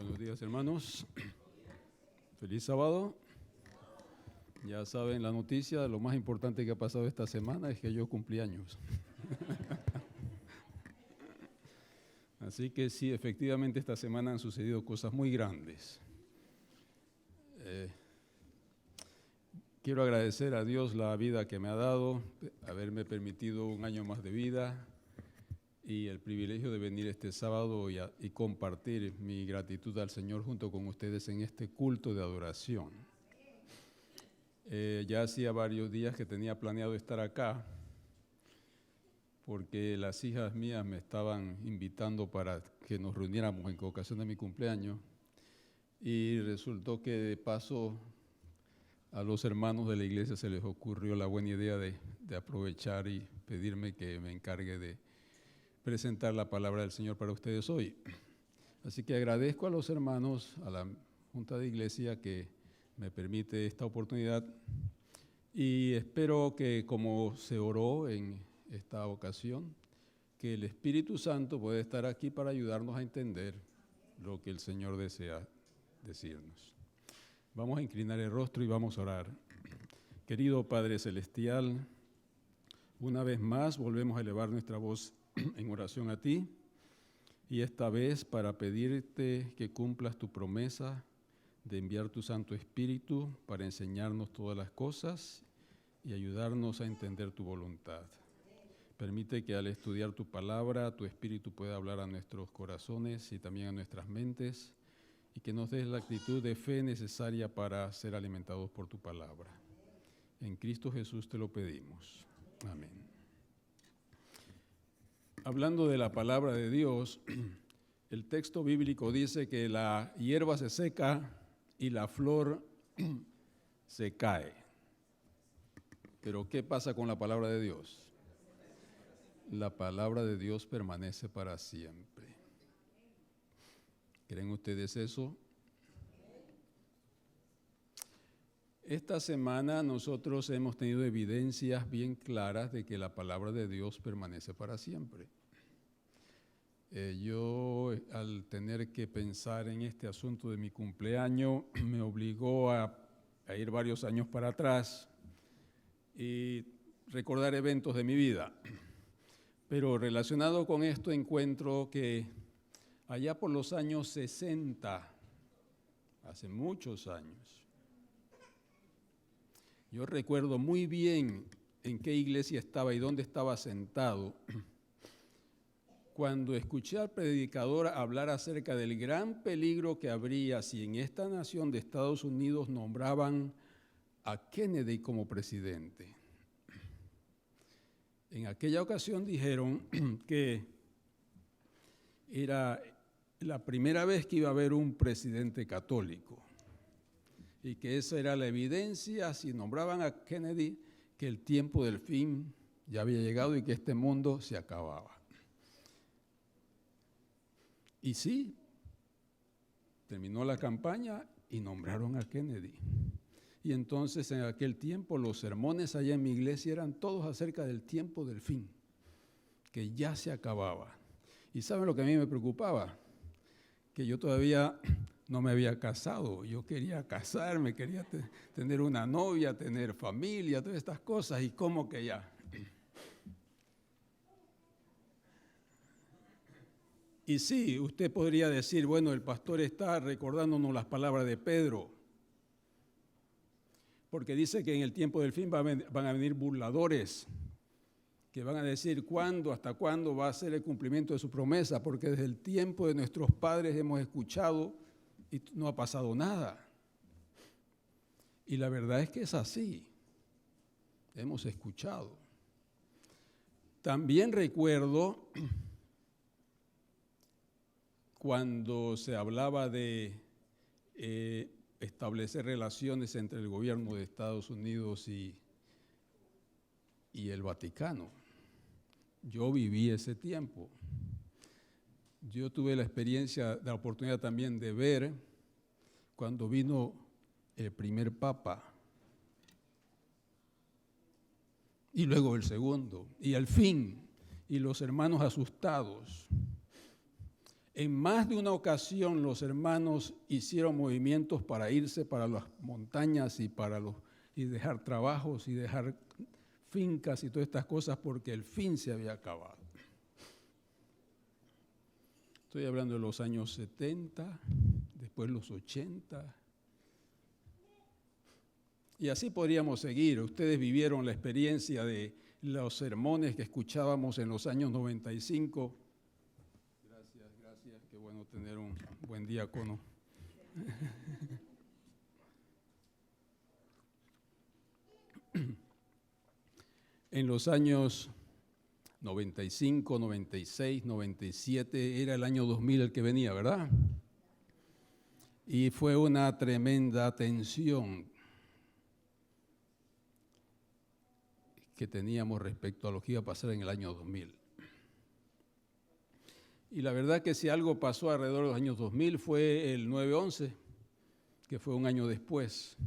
Buenos días, hermanos. Feliz sábado. Ya saben la noticia, lo más importante que ha pasado esta semana es que yo cumplí años. Así que sí, efectivamente esta semana han sucedido cosas muy grandes. Quiero agradecer a Dios la vida que me ha dado, haberme permitido un año más de vida y el privilegio de venir este sábado y compartir mi gratitud al Señor junto con ustedes en este culto de adoración. Ya hacía varios días que tenía planeado estar acá porque las hijas mías me estaban invitando para que nos reuniéramos en ocasión de mi cumpleaños y resultó que de paso a los hermanos de la iglesia se les ocurrió la buena idea de aprovechar y pedirme que me encargue de presentar la palabra del Señor para ustedes hoy. Así que agradezco a los hermanos, a la Junta de Iglesia que me permite esta oportunidad y espero que como se oró en esta ocasión, que el Espíritu Santo pueda estar aquí para ayudarnos a entender lo que el Señor desea decirnos. Vamos a inclinar el rostro y vamos a orar. Querido Padre Celestial, una vez más volvemos a elevar nuestra voz en oración a ti y esta vez para pedirte que cumplas tu promesa de enviar tu Santo Espíritu para enseñarnos todas las cosas y ayudarnos a entender tu voluntad. Permite que al estudiar tu palabra, tu Espíritu pueda hablar a nuestros corazones y también a nuestras mentes y que nos des la actitud de fe necesaria para ser alimentados por tu palabra. En Cristo Jesús te lo pedimos. Amén. Hablando de la palabra de Dios, el texto bíblico dice que la hierba se seca y la flor se cae. Pero ¿qué pasa con la palabra de Dios? La palabra de Dios permanece para siempre. ¿Creen ustedes eso? Esta semana nosotros hemos tenido evidencias bien claras de que la palabra de Dios permanece para siempre. Yo, al tener que pensar en este asunto de mi cumpleaños, me obligó a ir varios años para atrás y recordar eventos de mi vida. Pero relacionado con esto encuentro que allá por los años 60, hace muchos años, yo recuerdo muy bien en qué iglesia estaba y dónde estaba sentado cuando escuché al predicador hablar acerca del gran peligro que habría si en esta nación de Estados Unidos nombraban a Kennedy como presidente. En aquella ocasión dijeron que era la primera vez que iba a haber un presidente católico y que esa era la evidencia, si nombraban a Kennedy, que el tiempo del fin ya había llegado y que este mundo se acababa. Y sí, terminó la campaña y nombraron a Kennedy. Y entonces en aquel tiempo los sermones allá en mi iglesia eran todos acerca del tiempo del fin, que ya se acababa. ¿Y saben lo que a mí me preocupaba? Que yo todavía no me había casado. Yo quería casarme, quería tener una novia, tener familia, todas estas cosas. ¿Y cómo que ya? Y sí, usted podría decir, bueno, el pastor está recordándonos las palabras de Pedro, porque dice que en el tiempo del fin van a venir burladores, que van a decir cuándo, hasta cuándo va a ser el cumplimiento de su promesa, porque desde el tiempo de nuestros padres hemos escuchado y no ha pasado nada. Y la verdad es que es así, hemos escuchado. También recuerdo cuando se hablaba de establecer relaciones entre el gobierno de Estados Unidos y el Vaticano. Yo viví ese tiempo. Yo tuve la experiencia, la oportunidad también de ver cuando vino el primer papa y luego el segundo y al fin, y los hermanos asustados. En más de una ocasión los hermanos hicieron movimientos para irse para las montañas y dejar trabajos y dejar fincas y todas estas cosas porque el fin se había acabado. Estoy hablando de los años 70, después los 80. Y así podríamos seguir. Ustedes vivieron la experiencia de los sermones que escuchábamos en los años 95. Gracias. Qué bueno tener un buen diácono. En los años 95, 96, 97, era el año 2000 el que venía, ¿verdad? Y fue una tremenda tensión que teníamos respecto a lo que iba a pasar en el año 2000. Y la verdad que si algo pasó alrededor de los años 2000 fue el 9/11, que fue un año después.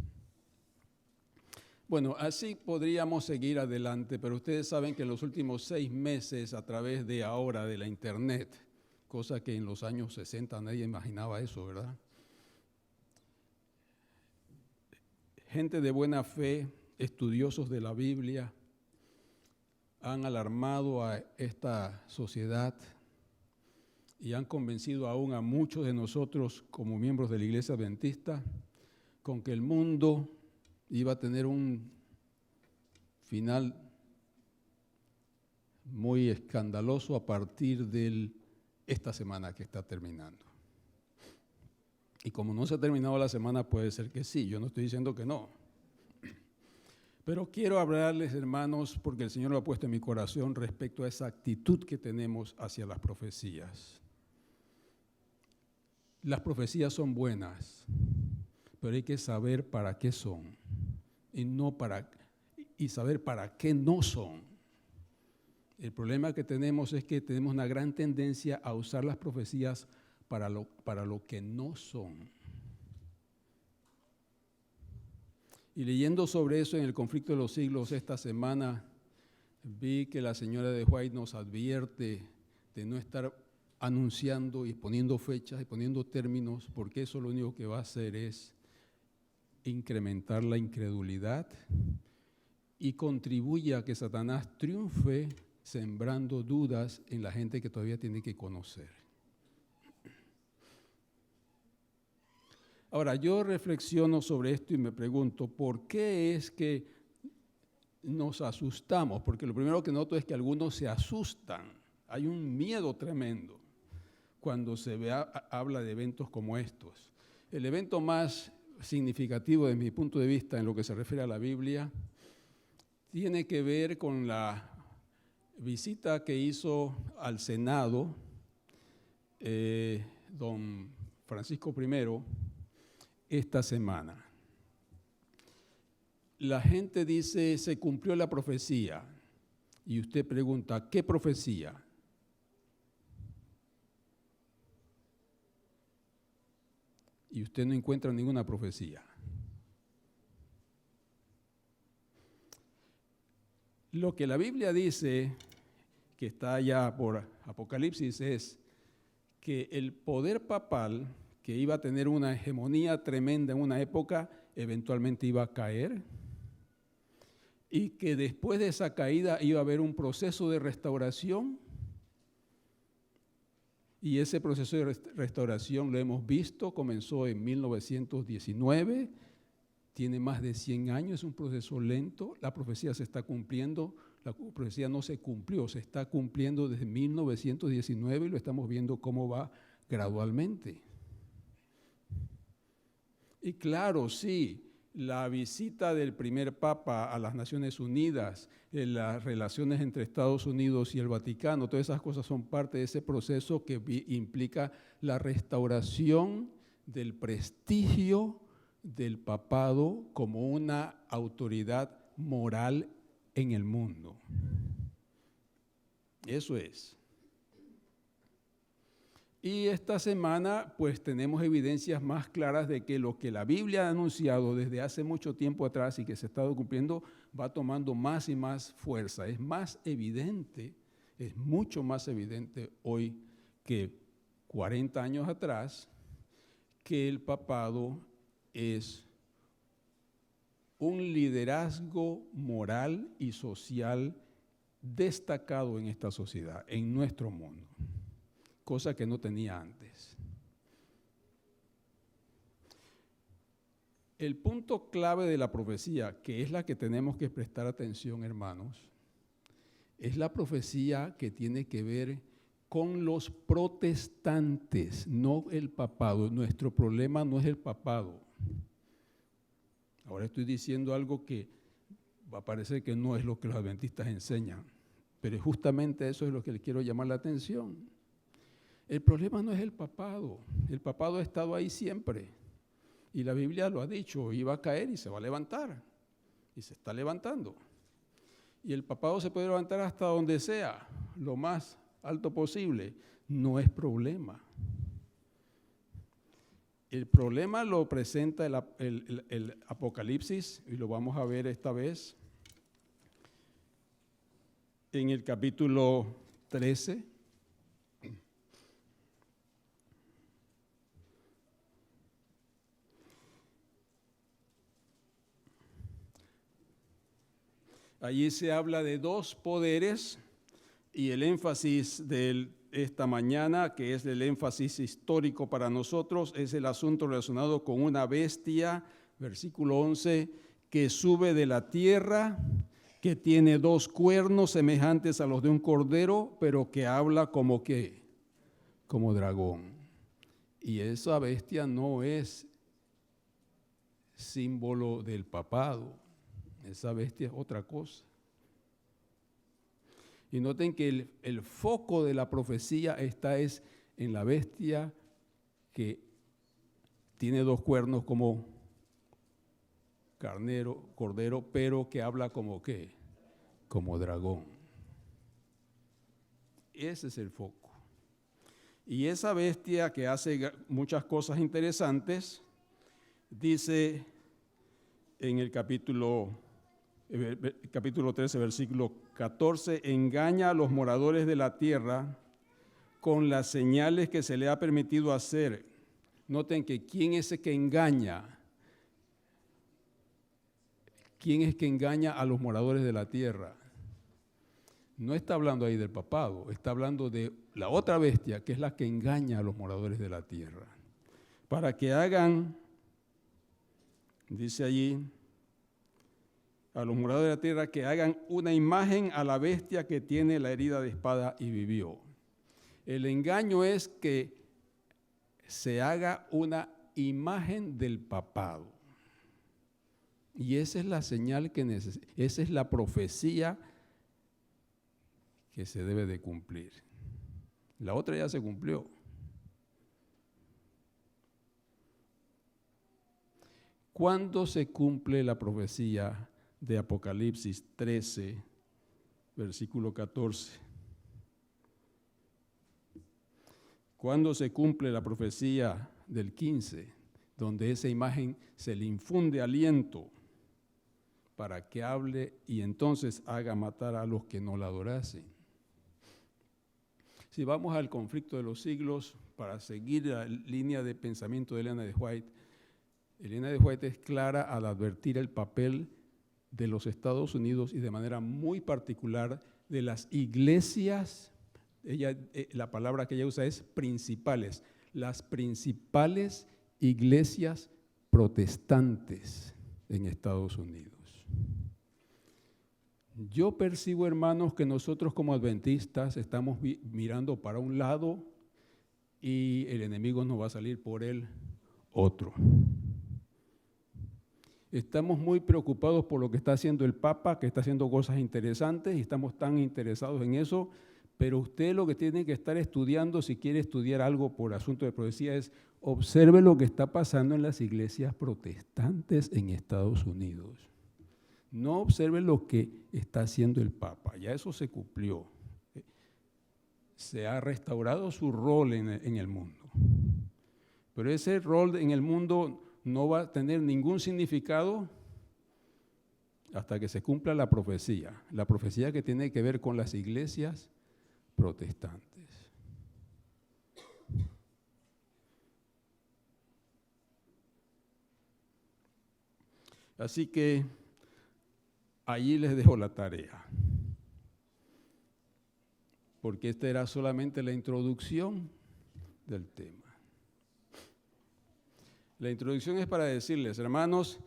Bueno, así podríamos seguir adelante, pero ustedes saben que en los últimos 6 meses, a través de ahora de la Internet, cosa que en los años 60 nadie imaginaba eso, ¿verdad? Gente de buena fe, estudiosos de la Biblia, han alarmado a esta sociedad y han convencido aún a muchos de nosotros como miembros de la Iglesia Adventista con que el mundo iba a tener un final muy escandaloso a partir de esta semana que está terminando. Y como no se ha terminado la semana, puede ser que sí, yo no estoy diciendo que no. Pero quiero hablarles, hermanos, porque el Señor lo ha puesto en mi corazón respecto a esa actitud que tenemos hacia las profecías. Las profecías son buenas, pero hay que saber para qué son y saber para qué no son. El problema que tenemos es que tenemos una gran tendencia a usar las profecías para lo que no son. Y leyendo sobre eso en el conflicto de los siglos esta semana, vi que la señora de White nos advierte de no estar anunciando y poniendo fechas y poniendo términos, porque eso lo único que va a hacer es incrementar la incredulidad y contribuye a que Satanás triunfe sembrando dudas en la gente que todavía tiene que conocer. Ahora, yo reflexiono sobre esto y me pregunto, ¿por qué es que nos asustamos? Porque lo primero que noto es que algunos se asustan. Hay un miedo tremendo cuando habla de eventos como estos. El evento más significativo desde mi punto de vista en lo que se refiere a la Biblia tiene que ver con la visita que hizo al Senado don Francisco I esta semana. La gente dice, se cumplió la profecía. Y usted pregunta, ¿qué profecía? Y usted no encuentra ninguna profecía. Lo que la Biblia dice, que está allá por Apocalipsis, es que el poder papal, que iba a tener una hegemonía tremenda en una época, eventualmente iba a caer, y que después de esa caída iba a haber un proceso de restauración, y ese proceso de restauración lo hemos visto, comenzó en 1919, tiene más de 100 años, es un proceso lento, la profecía se está cumpliendo, la profecía no se cumplió, se está cumpliendo desde 1919 y lo estamos viendo cómo va gradualmente. Y claro, sí, la visita del primer Papa a las Naciones Unidas, las relaciones entre Estados Unidos y el Vaticano, todas esas cosas son parte de ese proceso que implica la restauración del prestigio del papado como una autoridad moral en el mundo. Eso es. Y esta semana pues tenemos evidencias más claras de que lo que la Biblia ha anunciado desde hace mucho tiempo atrás y que se ha estado cumpliendo va tomando más y más fuerza. Es más evidente, es mucho más evidente hoy que 40 años atrás, que el papado es un liderazgo moral y social destacado en esta sociedad, en nuestro mundo, cosa que no tenía antes. El punto clave de la profecía, que es la que tenemos que prestar atención, hermanos, es la profecía que tiene que ver con los protestantes, no el papado. Nuestro problema no es el papado. Ahora estoy diciendo algo que va a parecer que no es lo que los adventistas enseñan, pero justamente eso es lo que les quiero llamar la atención. El problema no es el papado ha estado ahí siempre, y la Biblia lo ha dicho, iba a caer y se va a levantar, y se está levantando. Y el papado se puede levantar hasta donde sea, lo más alto posible, no es problema. El problema lo presenta el Apocalipsis, y lo vamos a ver esta vez en el capítulo 13. Allí se habla de dos poderes, y el énfasis de esta mañana, que es el énfasis histórico para nosotros, es el asunto relacionado con una bestia, versículo 11, que sube de la tierra, que tiene dos cuernos semejantes a los de un cordero, pero que habla como ¿qué? Como dragón. Y esa bestia no es símbolo del papado, esa bestia es otra cosa. Y noten que el foco de la profecía está es en la bestia que tiene dos cuernos como cordero, pero que habla como ¿qué? Como dragón. Ese es el foco. Y esa bestia que hace muchas cosas interesantes, dice en el capítulo 13, versículo 14, engaña a los moradores de la tierra con las señales que se le ha permitido hacer. Noten que ¿quién es el que engaña? ¿Quién es que engaña a los moradores de la tierra? No está hablando ahí del papado, está hablando de la otra bestia, que es la que engaña a los moradores de la tierra. Para que hagan, dice allí, a los moradores de la tierra, que hagan una imagen a la bestia que tiene la herida de espada y vivió. El engaño es que se haga una imagen del papado. Y esa es la señal que necesita, esa es la profecía que se debe de cumplir. La otra ya se cumplió. ¿Cuándo se cumple la profecía de Apocalipsis 13, versículo 14? ¿Cuándo se cumple la profecía del 15, donde esa imagen se le infunde aliento para que hable y entonces haga matar a los que no la adorasen? Si vamos al conflicto de los siglos, para seguir la línea de pensamiento de Elena de White, Elena de White es clara al advertir el papel de los Estados Unidos y de manera muy particular de las iglesias. La palabra que ella usa es principales, las principales iglesias protestantes en Estados Unidos. Yo percibo, hermanos, que nosotros como adventistas estamos mirando para un lado y el enemigo nos va a salir por el otro. Estamos muy preocupados por lo que está haciendo el Papa, que está haciendo cosas interesantes y estamos tan interesados en eso, pero usted lo que tiene que estar estudiando, si quiere estudiar algo por asunto de profecía, es observe lo que está pasando en las iglesias protestantes en Estados Unidos. No observe lo que está haciendo el Papa, ya eso se cumplió. Se ha restaurado su rol en el mundo. Pero ese rol en el mundo no va a tener ningún significado hasta que se cumpla la profecía que tiene que ver con las iglesias protestantes. Así que allí les dejo la tarea, porque esta era solamente la introducción del tema. La introducción es para decirles, hermanos,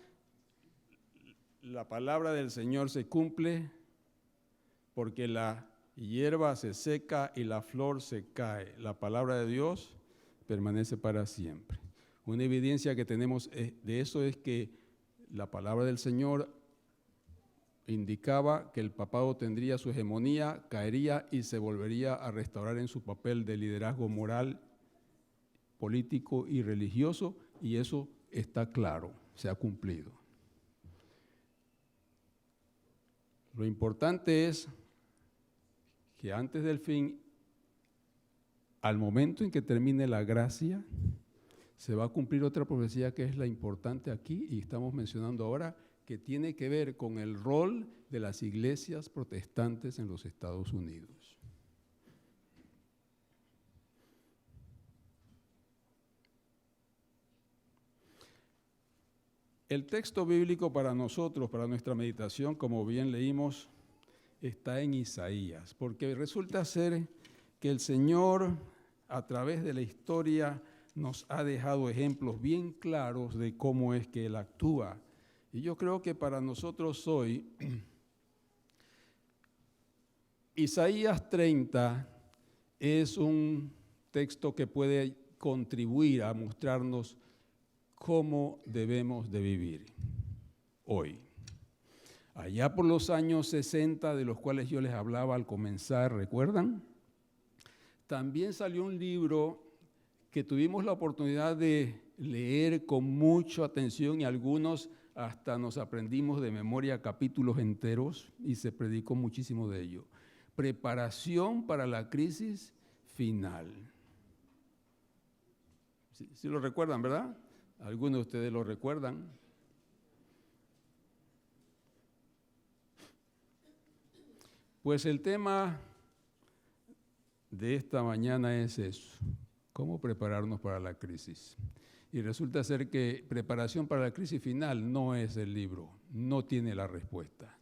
la palabra del Señor se cumple porque la hierba se seca y la flor se cae. La palabra de Dios permanece para siempre. Una evidencia que tenemos de eso es que la palabra del Señor indicaba que el papado tendría su hegemonía, caería y se volvería a restaurar en su papel de liderazgo moral, político y religioso, y eso está claro, se ha cumplido. Lo importante es que antes del fin, al momento en que termine la gracia, se va a cumplir otra profecía que es la importante aquí, y estamos mencionando ahora, que tiene que ver con el rol de las iglesias protestantes en los Estados Unidos. El texto bíblico para nosotros, para nuestra meditación, como bien leímos, está en Isaías, porque resulta ser que el Señor, a través de la historia, nos ha dejado ejemplos bien claros de cómo es que Él actúa. Y yo creo que para nosotros hoy, Isaías 30 es un texto que puede contribuir a mostrarnos cómo debemos de vivir hoy. Allá por los años 60, de los cuales yo les hablaba al comenzar, ¿recuerdan? También salió un libro que tuvimos la oportunidad de leer con mucha atención y algunos hasta nos aprendimos de memoria capítulos enteros y se predicó muchísimo de ello. Preparación para la crisis final. ¿Sí lo recuerdan, verdad? Algunos de ustedes lo recuerdan. Pues el tema de esta mañana es eso, cómo prepararnos para la crisis. Y resulta ser que preparación para la crisis final no es el libro, no tiene la respuesta.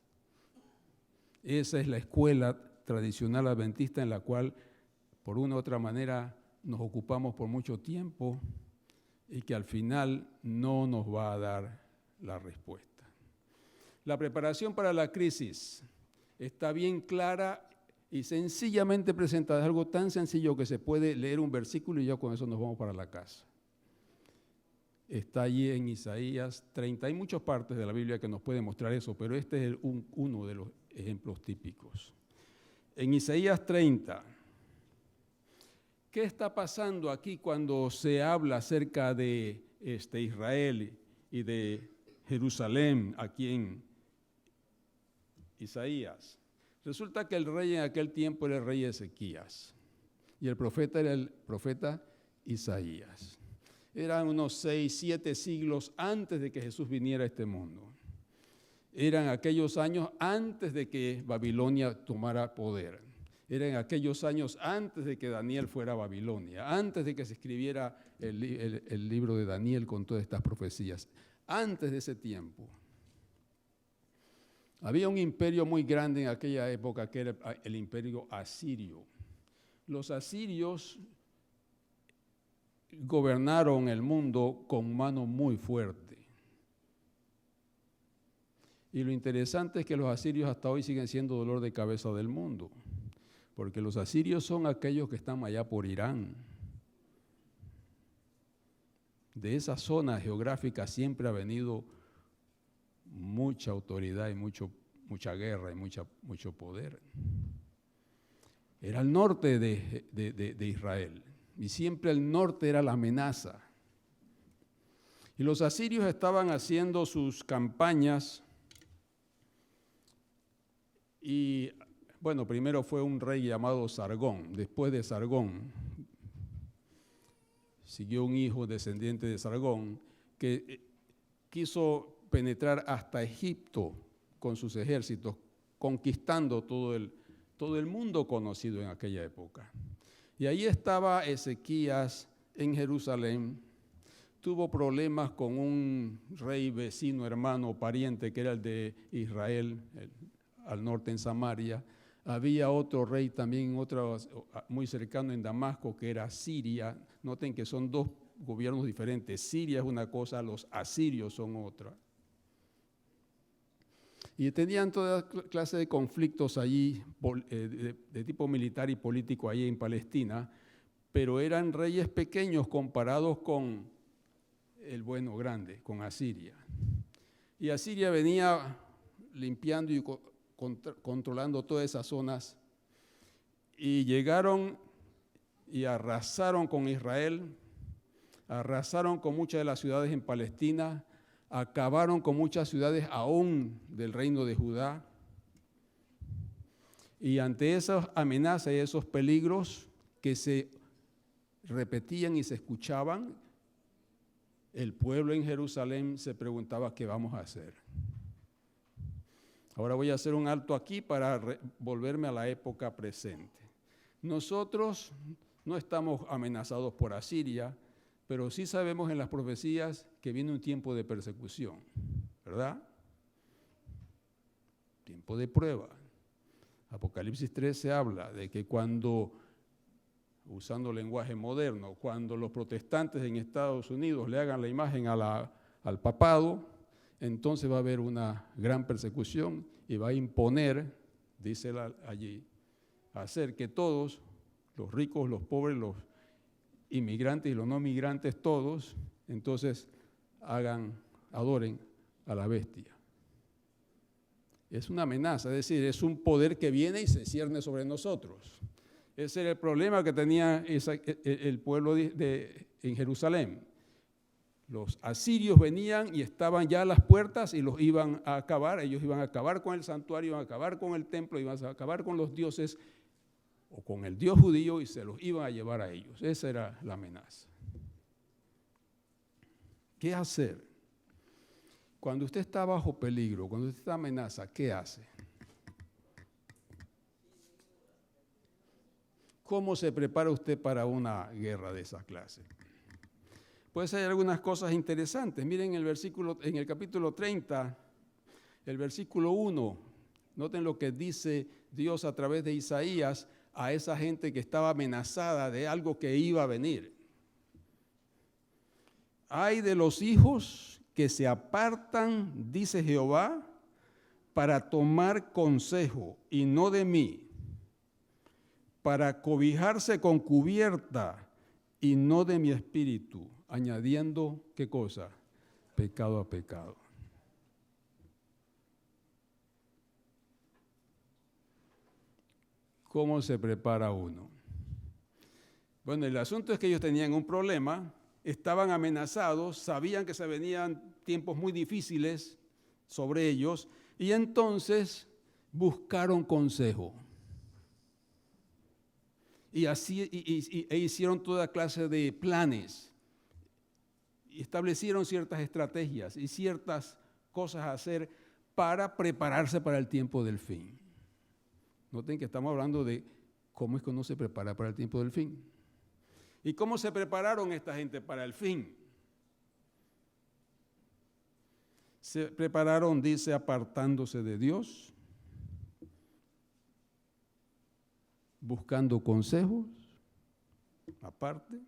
Esa es la escuela tradicional adventista en la cual, por una u otra manera, nos ocupamos por mucho tiempo y que al final no nos va a dar la respuesta. La preparación para la crisis está bien clara y sencillamente presentada. Es algo tan sencillo que se puede leer un versículo y ya con eso nos vamos para la casa. Está allí en Isaías 30. Hay muchas partes de la Biblia que nos pueden mostrar eso, pero este es uno de los ejemplos típicos. En Isaías 30, ¿qué está pasando aquí cuando se habla acerca de Israel y de Jerusalén aquí en Isaías? Resulta que el rey en aquel tiempo era el rey Ezequías y el profeta era el profeta Isaías. Eran unos 6, 7 siglos antes de que Jesús viniera a este mundo. Eran aquellos años antes de que Babilonia tomara poder. Eran aquellos años antes de que Daniel fuera a Babilonia, antes de que se escribiera el libro de Daniel con todas estas profecías. Antes de ese tiempo. Había un imperio muy grande en aquella época que era el imperio asirio. Los asirios gobernaron el mundo con mano muy fuerte. Y lo interesante es que los asirios hasta hoy siguen siendo dolor de cabeza del mundo, porque los asirios son aquellos que están allá por Irán. De esa zona geográfica siempre ha venido mucha autoridad y mucha guerra y mucho poder. Era el norte de Israel y siempre el norte era la amenaza. Y los asirios estaban haciendo sus campañas y, bueno, primero fue un rey llamado Sargón. Después de Sargón siguió un hijo descendiente de Sargón que quiso penetrar hasta Egipto con sus ejércitos, conquistando todo el mundo conocido en aquella época. Y ahí estaba Ezequías en Jerusalén. tuvo problemas con un rey vecino, hermano, pariente, que era el de Israel, al norte en Samaria. Había otro rey también, muy cercano en Damasco, que era Siria. Noten que son dos gobiernos diferentes. Siria es una cosa, los asirios son otra. Y tenían toda clase de conflictos allí, de tipo militar y político allí en Palestina, pero eran reyes pequeños comparados con el bueno grande, con Asiria. Y Asiria venía limpiando y controlando todas esas zonas, y llegaron y arrasaron con Israel, arrasaron con muchas de las ciudades en Palestina, acabaron con muchas ciudades aún del reino de Judá. Y ante esas amenazas y esos peligros que se repetían y se escuchaban, el pueblo en Jerusalén se preguntaba: ¿qué vamos a hacer? Ahora voy a hacer un alto aquí para volverme a la época presente. Nosotros no estamos amenazados por Asiria, pero sí sabemos en las profecías que viene un tiempo de persecución, ¿verdad? Tiempo de prueba. Apocalipsis 3 se habla de que cuando, usando lenguaje moderno, cuando los protestantes en Estados Unidos le hagan la imagen al papado, entonces va a haber una gran persecución y va a imponer, dice allí, hacer que todos, los ricos, los pobres, los inmigrantes y los no migrantes, todos, entonces adoren a la bestia. Es una amenaza, es decir, es un poder que viene y se cierne sobre nosotros. Ese era el problema que tenía el pueblo en Jerusalén. Los asirios venían y estaban ya a las puertas y los iban a acabar. Ellos iban a acabar con el santuario, iban a acabar con el templo, iban a acabar con los dioses o con el Dios judío y se los iban a llevar a ellos. Esa era la amenaza. ¿Qué hacer? Cuando usted está bajo peligro, cuando usted está amenaza, ¿qué hace? ¿Cómo se prepara usted para una guerra de esa clase? Pues hay algunas cosas interesantes. Miren en el capítulo 30, el versículo 1, noten lo que dice Dios a través de Isaías a esa gente que estaba amenazada de algo que iba a venir. Ay de los hijos que se apartan, dice Jehová, para tomar consejo y no de mí, para cobijarse con cubierta y no de mi espíritu, añadiendo, ¿qué cosa? Pecado a pecado. ¿Cómo se prepara uno? Bueno, el asunto es que ellos tenían un problema, estaban amenazados, sabían que se venían tiempos muy difíciles sobre ellos y entonces buscaron consejo. Y así hicieron toda clase de planes. Y establecieron ciertas estrategias y ciertas cosas a hacer para prepararse para el tiempo del fin. Noten que estamos hablando de cómo es que uno se prepara para el tiempo del fin. ¿Y cómo se prepararon esta gente para el fin? Se prepararon, dice, apartándose de Dios, buscando consejos, aparte,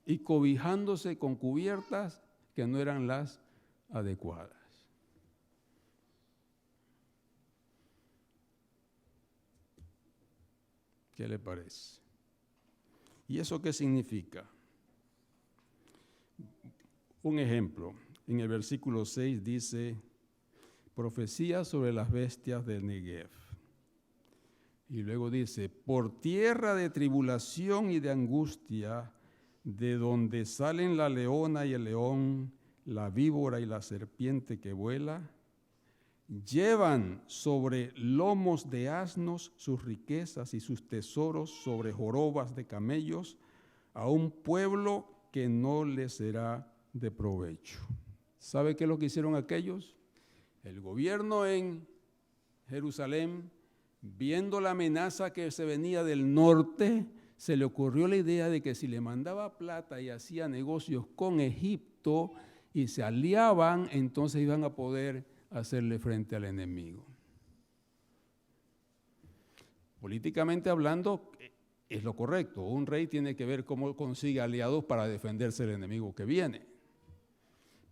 y cobijándose con cubiertas que no eran las adecuadas. ¿Qué le parece? ¿Y eso qué significa? Un ejemplo, en el versículo 6 dice, profecía sobre las bestias del Negev. Y luego dice, por tierra de tribulación y de angustia, de donde salen la leona y el león, la víbora y la serpiente que vuela, llevan sobre lomos de asnos sus riquezas y sus tesoros sobre jorobas de camellos a un pueblo que no les será de provecho. ¿Sabe qué es lo que hicieron aquellos? El gobierno en Jerusalén, viendo la amenaza que se venía del norte, se le ocurrió la idea de que si le mandaba plata y hacía negocios con Egipto y se aliaban, entonces iban a poder hacerle frente al enemigo. Políticamente hablando, es lo correcto. Un rey tiene que ver cómo consigue aliados para defenderse del enemigo que viene.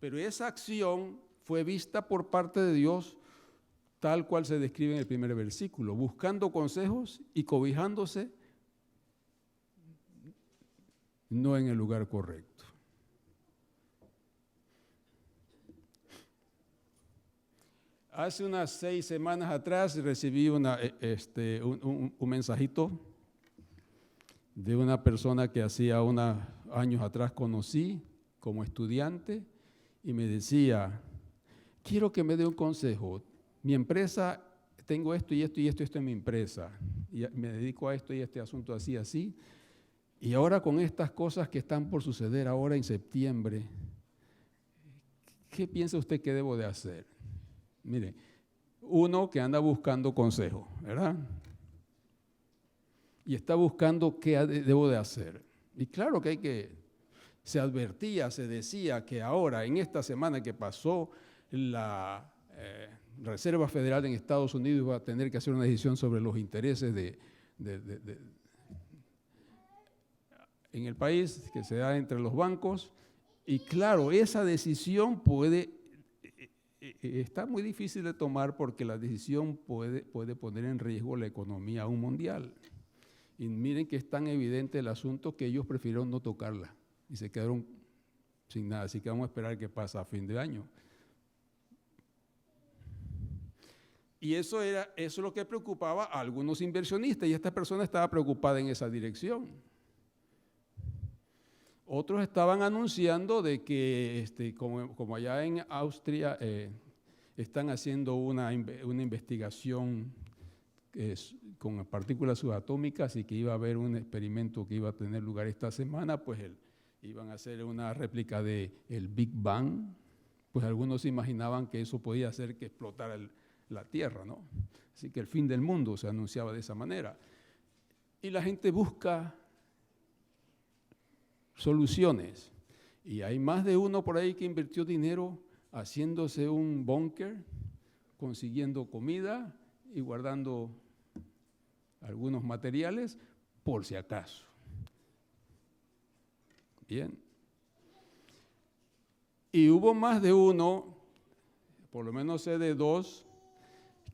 Pero esa acción fue vista por parte de Dios tal cual se describe en el primer versículo, buscando consejos y cobijándose no en el lugar correcto. Hace unas 6 semanas atrás recibí un mensajito de una persona que hacía unos años atrás conocí como estudiante y me decía, quiero que me dé un consejo. Mi empresa, tengo esto y esto y esto en mi empresa y me dedico a esto y este asunto así, así. Y ahora con estas cosas que están por suceder ahora en septiembre, ¿qué piensa usted que debo de hacer? Mire, uno que anda buscando consejo, ¿verdad? Y está buscando qué debo de hacer. Y claro que se advertía, se decía que ahora, en esta semana que pasó, la Reserva Federal en Estados Unidos iba a tener que hacer una decisión sobre los intereses en el país que se da entre los bancos. Y claro, esa decisión está muy difícil de tomar porque la decisión puede poner en riesgo la economía aún mundial. Y miren que es tan evidente el asunto que ellos prefirieron no tocarla y se quedaron sin nada. Así que vamos a esperar qué pasa a fin de año. Y eso es lo que preocupaba a algunos inversionistas y esta persona estaba preocupada en esa dirección. Otros estaban anunciando de que, como allá en Austria, están haciendo una investigación con partículas subatómicas y que iba a haber un experimento que iba a tener lugar esta semana, pues iban a hacer una réplica del Big Bang, pues algunos se imaginaban que eso podía hacer que explotara la Tierra, ¿no? Así que el fin del mundo se anunciaba de esa manera. Y la gente busca soluciones. Y hay más de uno por ahí que invirtió dinero haciéndose un búnker, consiguiendo comida y guardando algunos materiales por si acaso. Bien. Y hubo más de uno, por lo menos sé de 2,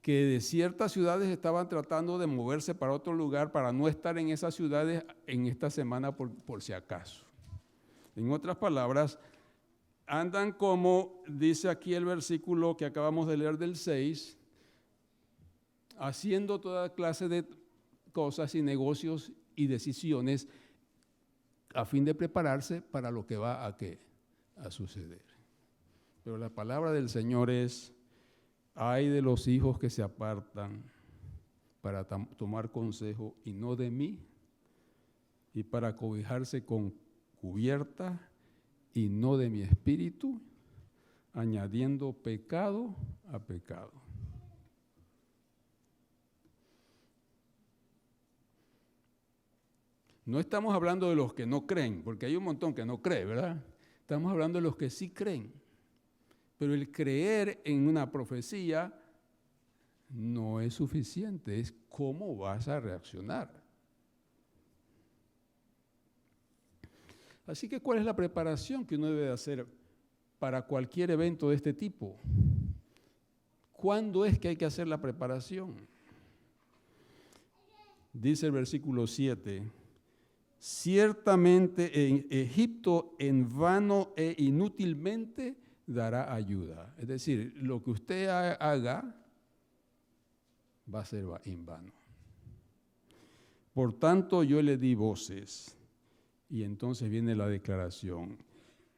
que de ciertas ciudades estaban tratando de moverse para otro lugar para no estar en esas ciudades en esta semana por si acaso. En otras palabras, andan como dice aquí el versículo que acabamos de leer del 6, haciendo toda clase de cosas y negocios y decisiones a fin de prepararse para lo que va a suceder. Pero la palabra del Señor es: ay de los hijos que se apartan para tomar consejo y no de mí, y para cobijarse con cubierta y no de mi espíritu, añadiendo pecado a pecado. No estamos hablando de los que no creen, porque hay un montón que no cree, ¿verdad? Estamos hablando de los que sí creen. Pero el creer en una profecía no es suficiente, es cómo vas a reaccionar. Así que, ¿cuál es la preparación que uno debe hacer para cualquier evento de este tipo? ¿Cuándo es que hay que hacer la preparación? Dice el versículo 7, ciertamente en Egipto en vano e inútilmente dará ayuda. Es decir, lo que usted haga va a ser en vano. Por tanto, yo le di voces. Y entonces viene la declaración,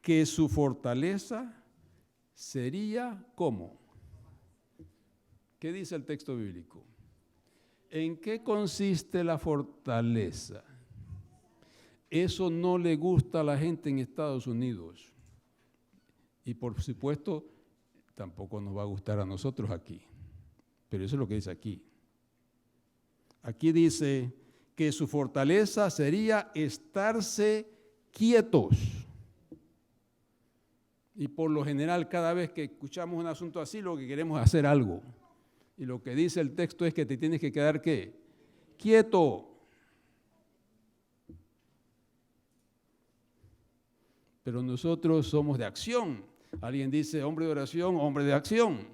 que su fortaleza sería ¿cómo? ¿Qué dice el texto bíblico? ¿En qué consiste la fortaleza? Eso no le gusta a la gente en Estados Unidos. Y por supuesto, tampoco nos va a gustar a nosotros aquí. Pero eso es lo que dice aquí. Aquí dice que su fortaleza sería estarse quietos. Y por lo general, cada vez que escuchamos un asunto así, lo que queremos es hacer algo. Y lo que dice el texto es que te tienes que quedar, ¿qué? Quieto. Pero nosotros somos de acción. Alguien dice hombre de oración, hombre de acción.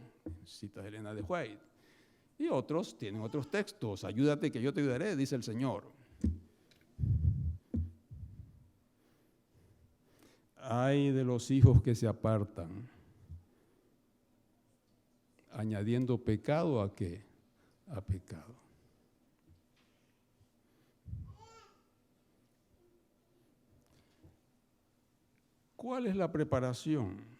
Cita Elena de White. Y otros tienen otros textos. Ayúdate que yo te ayudaré, dice el Señor. Ay de los hijos que se apartan, añadiendo pecado ¿a qué? A pecado. ¿Cuál es la preparación?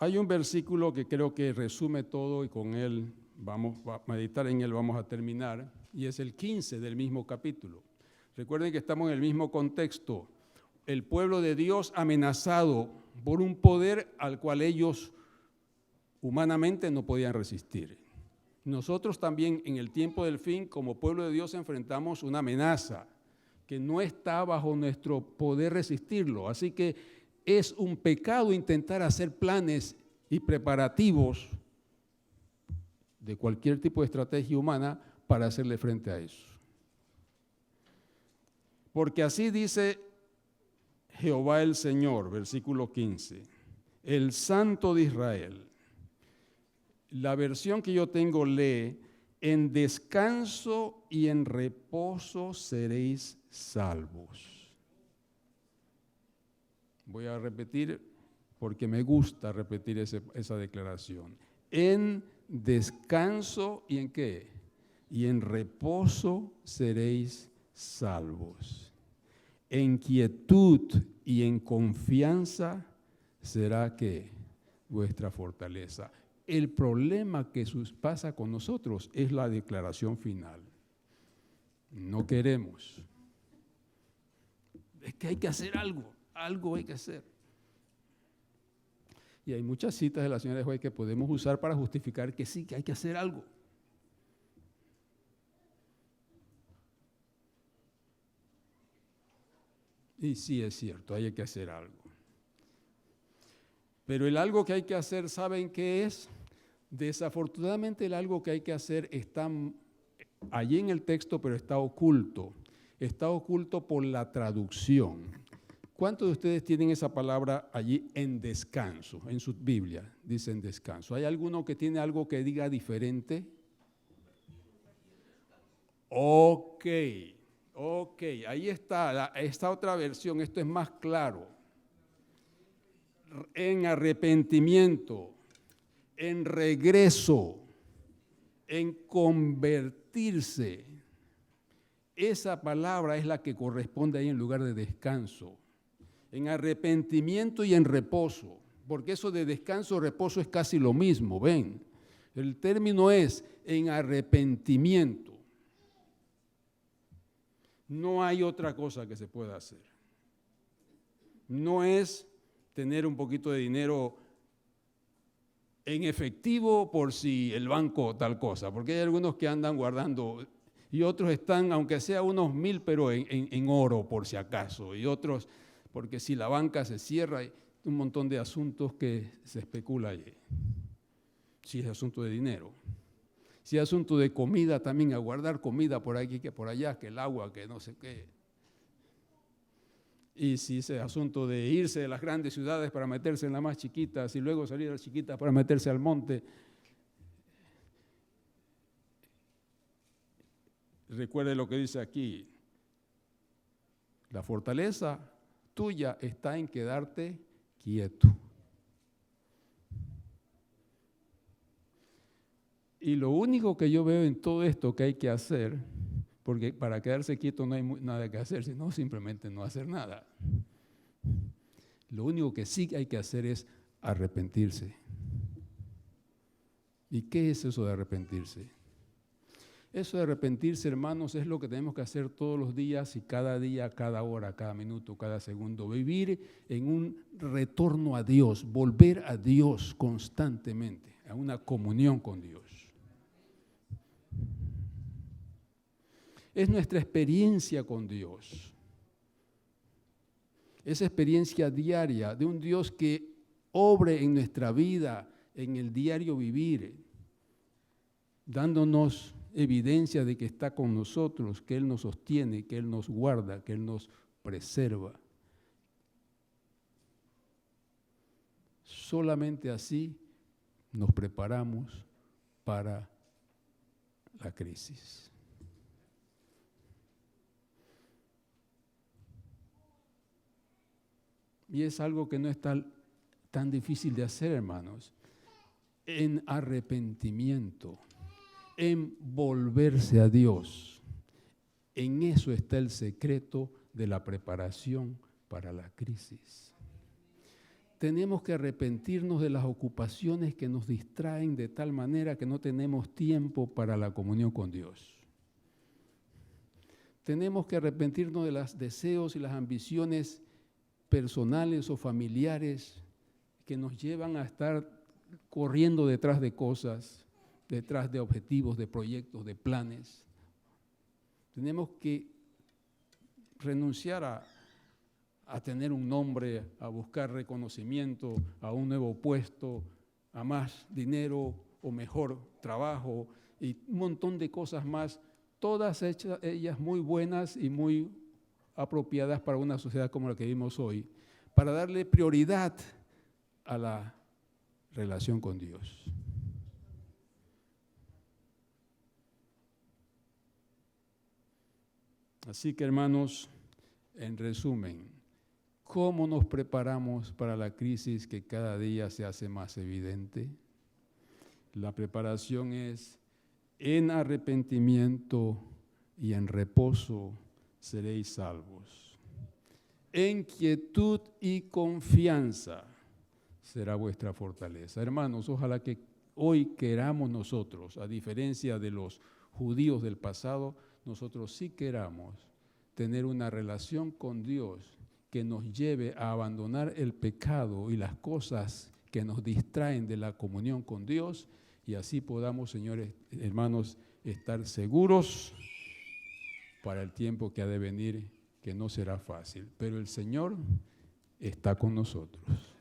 Hay un versículo que creo que resume todo y con él vamos a meditar en él, vamos a terminar, y es el 15 del mismo capítulo. Recuerden que estamos en el mismo contexto. El pueblo de Dios amenazado por un poder al cual ellos humanamente no podían resistir. Nosotros también en el tiempo del fin, como pueblo de Dios, enfrentamos una amenaza que no está bajo nuestro poder resistirlo. Así que es un pecado intentar hacer planes y preparativos de cualquier tipo de estrategia humana para hacerle frente a eso. Porque así dice Jehová el Señor, versículo 15, el Santo de Israel. La versión que yo tengo lee, en descanso y en reposo seréis salvos. Voy a repetir porque me gusta repetir esa declaración. En descanso y en qué? Y en reposo seréis salvos. En quietud y en confianza será que vuestra fortaleza. El problema que pasa con nosotros es la declaración final. No queremos. Es que hay que hacer algo hay que hacer. Y hay muchas citas de la señora de White que podemos usar para justificar que sí, que hay que hacer algo. Y sí es cierto, hay que hacer algo. Pero el algo que hay que hacer, ¿saben qué es? Desafortunadamente el algo que hay que hacer está allí en el texto, pero está oculto. Está oculto por la traducción. ¿Cuántos de ustedes tienen esa palabra allí en descanso? En su Biblia dicen descanso. ¿Hay alguno que tiene algo que diga diferente? Ok, ahí está esta otra versión, esto es más claro. En arrepentimiento, en regreso, en convertirse. Esa palabra es la que corresponde ahí en lugar de descanso. En arrepentimiento y en reposo, porque eso de descanso, reposo es casi lo mismo, ven. El término es en arrepentimiento. No hay otra cosa que se pueda hacer. No es tener un poquito de dinero en efectivo por si el banco tal cosa, porque hay algunos que andan guardando y otros están, aunque sea unos 1,000, pero en oro por si acaso, y otros porque si la banca se cierra, hay un montón de asuntos que se especula allí. Si es asunto de dinero. Si es asunto de comida, también a guardar comida por aquí, que por allá, que el agua, que no sé qué. Y si es asunto de irse de las grandes ciudades para meterse en las más chiquitas y luego salir de las chiquitas para meterse al monte. Recuerde lo que dice aquí. La fortaleza tuya está en quedarte quieto. Y lo único que yo veo en todo esto que hay que hacer, porque para quedarse quieto no hay nada que hacer, sino simplemente no hacer nada. Lo único que sí hay que hacer es arrepentirse. ¿Y qué es eso de arrepentirse? Eso de arrepentirse, hermanos, es lo que tenemos que hacer todos los días y cada día, cada hora, cada minuto, cada segundo. Vivir en un retorno a Dios, volver a Dios constantemente, a una comunión con Dios. Es nuestra experiencia con Dios. Esa experiencia diaria de un Dios que obre en nuestra vida, en el diario vivir, dándonos evidencia de que está con nosotros, que Él nos sostiene, que Él nos guarda, que Él nos preserva. Solamente así nos preparamos para la crisis. Y es algo que no es tan difícil de hacer, hermanos. En arrepentimiento, en volverse a Dios. En eso está el secreto de la preparación para la crisis. Tenemos que arrepentirnos de las ocupaciones que nos distraen de tal manera que no tenemos tiempo para la comunión con Dios. Tenemos que arrepentirnos de los deseos y las ambiciones personales o familiares que nos llevan a estar corriendo detrás de cosas, detrás de objetivos, de proyectos, de planes. Tenemos que renunciar a tener un nombre, a buscar reconocimiento, a un nuevo puesto, a más dinero o mejor trabajo y un montón de cosas más, todas ellas muy buenas y muy apropiadas para una sociedad como la que vivimos hoy, para darle prioridad a la relación con Dios. Así que, hermanos, en resumen, ¿cómo nos preparamos para la crisis que cada día se hace más evidente? La preparación es en arrepentimiento y en reposo seréis salvos. En quietud y confianza será vuestra fortaleza. Hermanos, ojalá que hoy queramos nosotros, a diferencia de los judíos del pasado, nosotros sí queramos tener una relación con Dios que nos lleve a abandonar el pecado y las cosas que nos distraen de la comunión con Dios y así podamos, señores, hermanos, estar seguros para el tiempo que ha de venir, que no será fácil, pero el Señor está con nosotros.